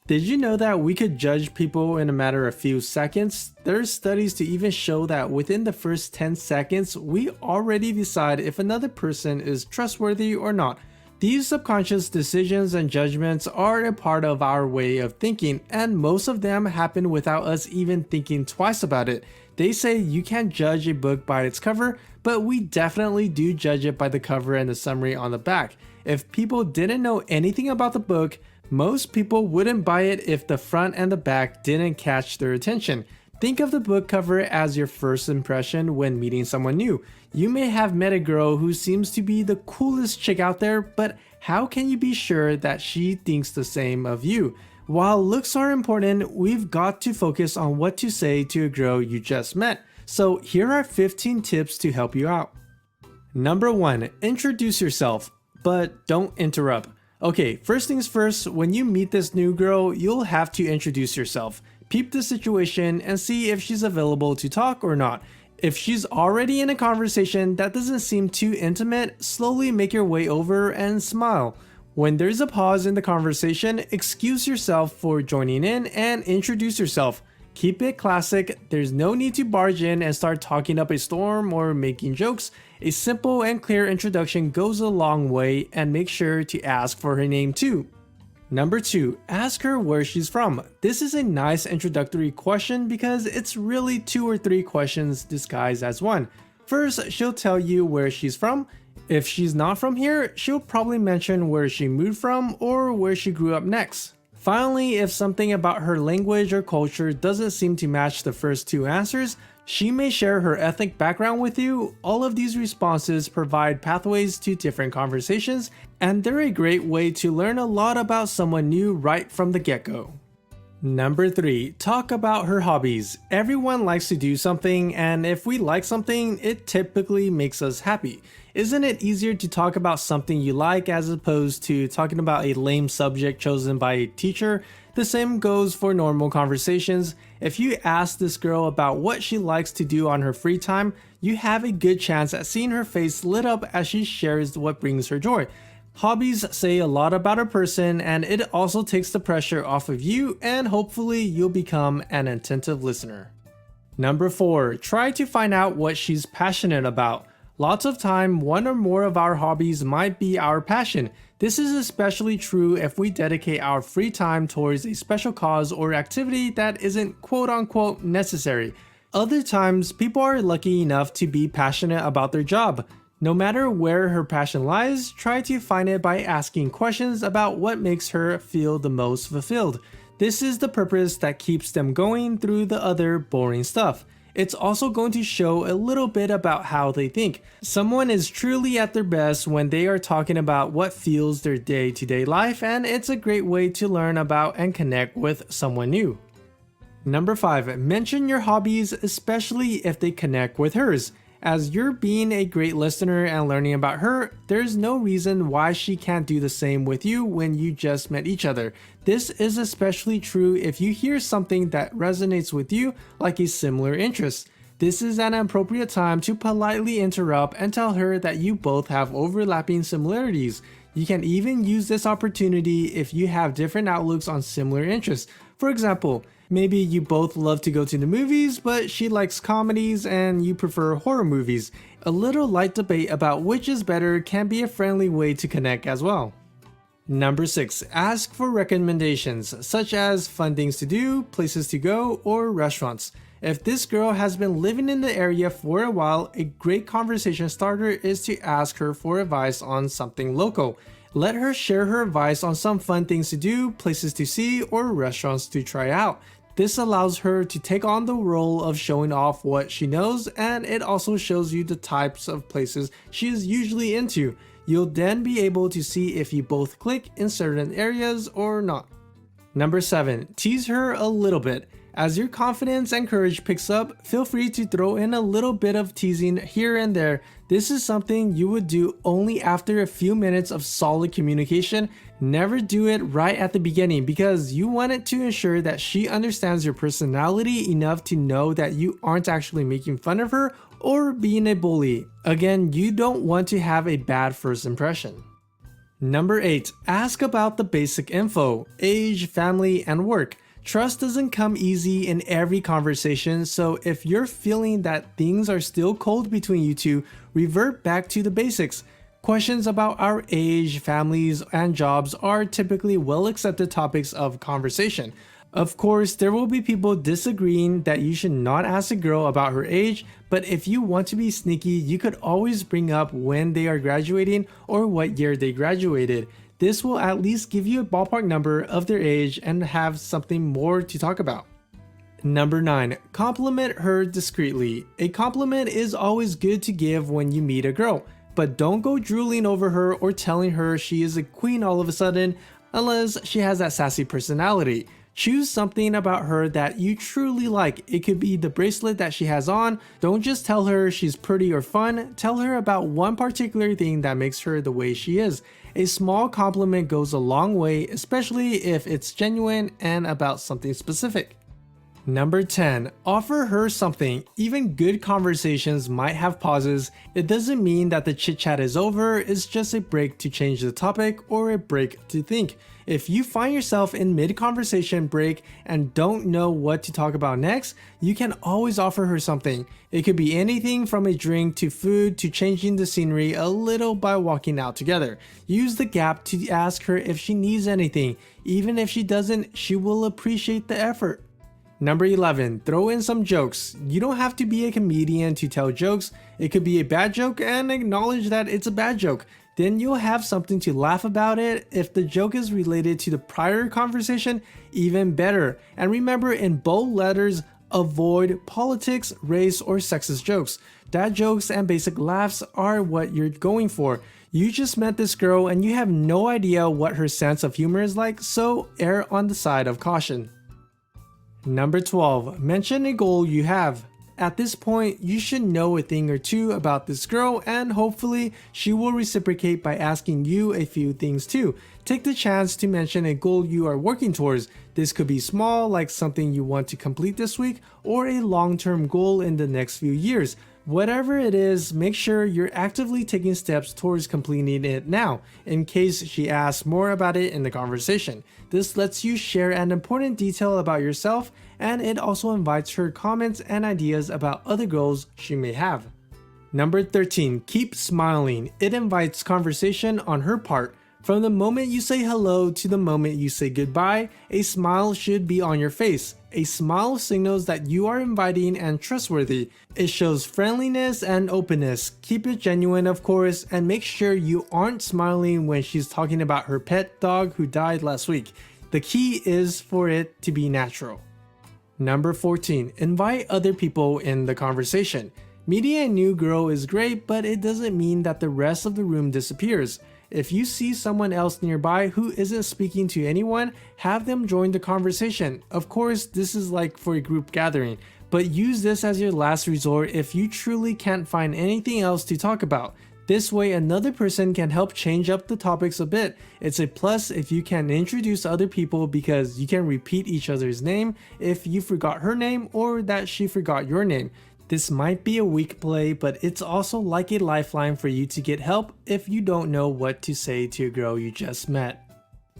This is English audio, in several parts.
Did you know that we could judge people in a matter of few seconds? There's studies to even show that within the first 10 seconds, we already decide if another person is trustworthy or not. These subconscious decisions and judgments are a part of our way of thinking, and most of them happen without us even thinking twice about it. They say you can't judge a book by its cover, but we definitely do judge it by the cover and the summary on the back. If people didn't know anything about the book, most people wouldn't buy it if the front and the back didn't catch their attention. Think of the book cover as your first impression when meeting someone new. You may have met a girl who seems to be the coolest chick out there, but how can you be sure that she thinks the same of you? While looks are important, we've got to focus on what to say to a girl you just met. So here are 15 tips to help you out. Number 1. Introduce yourself, but don't interrupt. Okay, first things first, when you meet this new girl, you'll have to introduce yourself. Peep the situation and see if she's available to talk or not. If she's already in a conversation that doesn't seem too intimate, slowly make your way over and smile. When there's a pause in the conversation, excuse yourself for joining in and introduce yourself. Keep it classic, there's no need to barge in and start talking up a storm or making jokes. A simple and clear introduction goes a long way, and make sure to ask for her name too. Number 2, ask her where she's from. This is a nice introductory question because it's really 2 or 3 questions disguised as one. First, she'll tell you where she's from. If she's not from here, she'll probably mention where she moved from or where she grew up next. Finally, if something about her language or culture doesn't seem to match the first 2 answers, she may share her ethnic background with you. All of these responses provide pathways to different conversations, and they're a great way to learn a lot about someone new right from the get-go. Number 3, talk about her hobbies. Everyone likes to do something, and if we like something, it typically makes us happy. Isn't it easier to talk about something you like as opposed to talking about a lame subject chosen by a teacher? The same goes for normal conversations. If you ask this girl about what she likes to do on her free time, you have a good chance at seeing her face lit up as she shares what brings her joy. Hobbies say a lot about a person, and it also takes the pressure off of you, and hopefully you'll become an attentive listener. Number 4, try to find out what she's passionate about. Lots of time, one or more of our hobbies might be our passion. This is especially true if we dedicate our free time towards a special cause or activity that isn't quote-unquote necessary. Other times, people are lucky enough to be passionate about their job. No matter where her passion lies, try to find it by asking questions about what makes her feel the most fulfilled. This is the purpose that keeps them going through the other boring stuff. It's also going to show a little bit about how they think. Someone is truly at their best when they are talking about what fuels their day-to-day life, and it's a great way to learn about and connect with someone new. Number 5, mention your hobbies, especially if they connect with hers. As you're being a great listener and learning about her, there's no reason why she can't do the same with you when you just met each other. This is especially true if you hear something that resonates with you, like a similar interest. This is an appropriate time to politely interrupt and tell her that you both have overlapping similarities. You can even use this opportunity if you have different outlooks on similar interests. For example, maybe you both love to go to the movies, but she likes comedies and you prefer horror movies. A little light debate about which is better can be a friendly way to connect as well. Number 6, ask for recommendations, such as fun things to do, places to go, or restaurants. If this girl has been living in the area for a while, a great conversation starter is to ask her for advice on something local. Let her share her advice on some fun things to do, places to see, or restaurants to try out. This allows her to take on the role of showing off what she knows, and it also shows you the types of places she is usually into. You'll then be able to see if you both click in certain areas or not. Number 7, tease her a little bit. As your confidence and courage picks up, feel free to throw in a little bit of teasing here and there. This is something you would do only after a few minutes of solid communication. Never do it right at the beginning because you want it to ensure that she understands your personality enough to know that you aren't actually making fun of her or being a bully. Again, you don't want to have a bad first impression. Number 8. Ask about the basic info: age, family, and work. Trust doesn't come easy in every conversation, so if you're feeling that things are still cold between you two, revert back to the basics. Questions about our age, families, and jobs are typically well accepted topics of conversation. Of course, there will be people disagreeing that you should not ask a girl about her age, but if you want to be sneaky, you could always bring up when they are graduating or what year they graduated. This will at least give you a ballpark number of their age and have something more to talk about. Number 9. Compliment her discreetly. A compliment is always good to give when you meet a girl, but don't go drooling over her or telling her she is a queen all of a sudden unless she has that sassy personality. Choose something about her that you truly like. It could be the bracelet that she has on. Don't just tell her she's pretty or fun. Tell her about one particular thing that makes her the way she is. A small compliment goes a long way, especially if it's genuine and about something specific. Number 10. Offer her something. Even good conversations might have pauses. It doesn't mean that the chit chat is over, it's just a break to change the topic or a break to think. If you find yourself in mid-conversation break and don't know what to talk about next, you can always offer her something. It could be anything from a drink to food to changing the scenery a little by walking out together. Use the gap to ask her if she needs anything. Even if she doesn't, she will appreciate the effort. Number 11. Throw in some jokes. You don't have to be a comedian to tell jokes. It could be a bad joke and acknowledge that it's a bad joke. Then you'll have something to laugh about it. If the joke is related to the prior conversation, even better. And remember, in bold letters, avoid politics, race, or sexist jokes. Dad jokes and basic laughs are what you're going for. You just met this girl and you have no idea what her sense of humor is like, so err on the side of caution. Number 12. Mention a goal you have. At this point, you should know a thing or two about this girl and hopefully she will reciprocate by asking you a few things too. Take the chance to mention a goal you are working towards. This could be small, like something you want to complete this week, or a long-term goal in the next few years. Whatever it is, make sure you're actively taking steps towards completing it now, in case she asks more about it in the conversation. This lets you share an important detail about yourself, and it also invites her comments and ideas about other goals she may have. Number 13. Keep smiling. It invites conversation on her part. From the moment you say hello to the moment you say goodbye, a smile should be on your face. A smile signals that you are inviting and trustworthy. It shows friendliness and openness. Keep it genuine, of course, and make sure you aren't smiling when she's talking about her pet dog who died last week. The key is for it to be natural. Number 14. Invite other people in the conversation. Meeting a new girl is great, but it doesn't mean that the rest of the room disappears. If you see someone else nearby who isn't speaking to anyone, have them join the conversation. Of course, this is like for a group gathering, but use this as your last resort if you truly can't find anything else to talk about. This way, another person can help change up the topics a bit. It's a plus if you can introduce other people because you can repeat each other's name if you forgot her name or that she forgot your name. This might be a weak play, but it's also like a lifeline for you to get help if you don't know what to say to a girl you just met.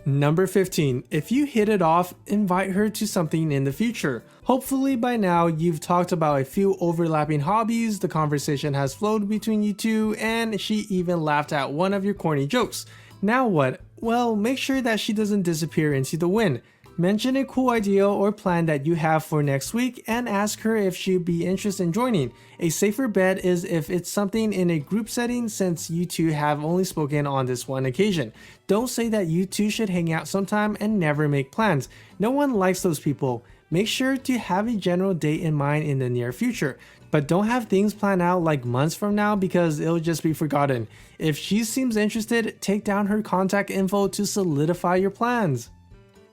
Number 15. If you hit it off, invite her to something in the future. Hopefully by now you've talked about a few overlapping hobbies, the conversation has flowed between you two, and she even laughed at one of your corny jokes. Now what? Well, make sure that she doesn't disappear into the wind. Mention a cool idea or plan that you have for next week and ask her if she'd be interested in joining. A safer bet is if it's something in a group setting since you two have only spoken on this one occasion. Don't say that you two should hang out sometime and never make plans. No one likes those people. Make sure to have a general date in mind in the near future. But don't have things planned out like months from now because it'll just be forgotten. If she seems interested, take down her contact info to solidify your plans.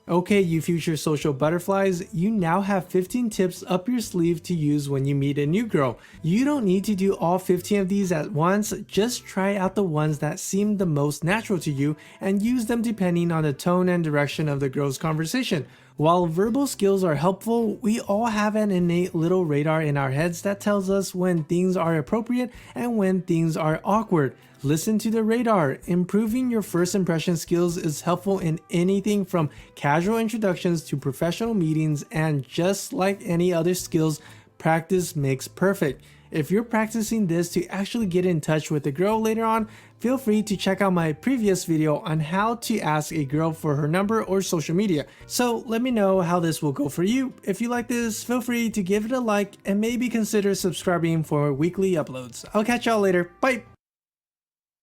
Okay, you future social butterflies, you now have 15 tips up your sleeve to use when you meet a new girl. You don't need to do all 15 of these at once, just try out the ones that seem the most natural to you and use them depending on the tone and direction of the girl's conversation. While verbal skills are helpful, we all have an innate little radar in our heads that tells us when things are appropriate and when things are awkward. Listen to the radar. Improving your first impression skills is helpful in anything from casual introductions to professional meetings, and just like any other skills, practice makes perfect. If you're practicing this to actually get in touch with a girl later on, feel free to check out my previous video on how to ask a girl for her number or social media. So let me know how this will go for you. If you like this, feel free to give it a like and maybe consider subscribing for weekly uploads. I'll catch y'all later. Bye!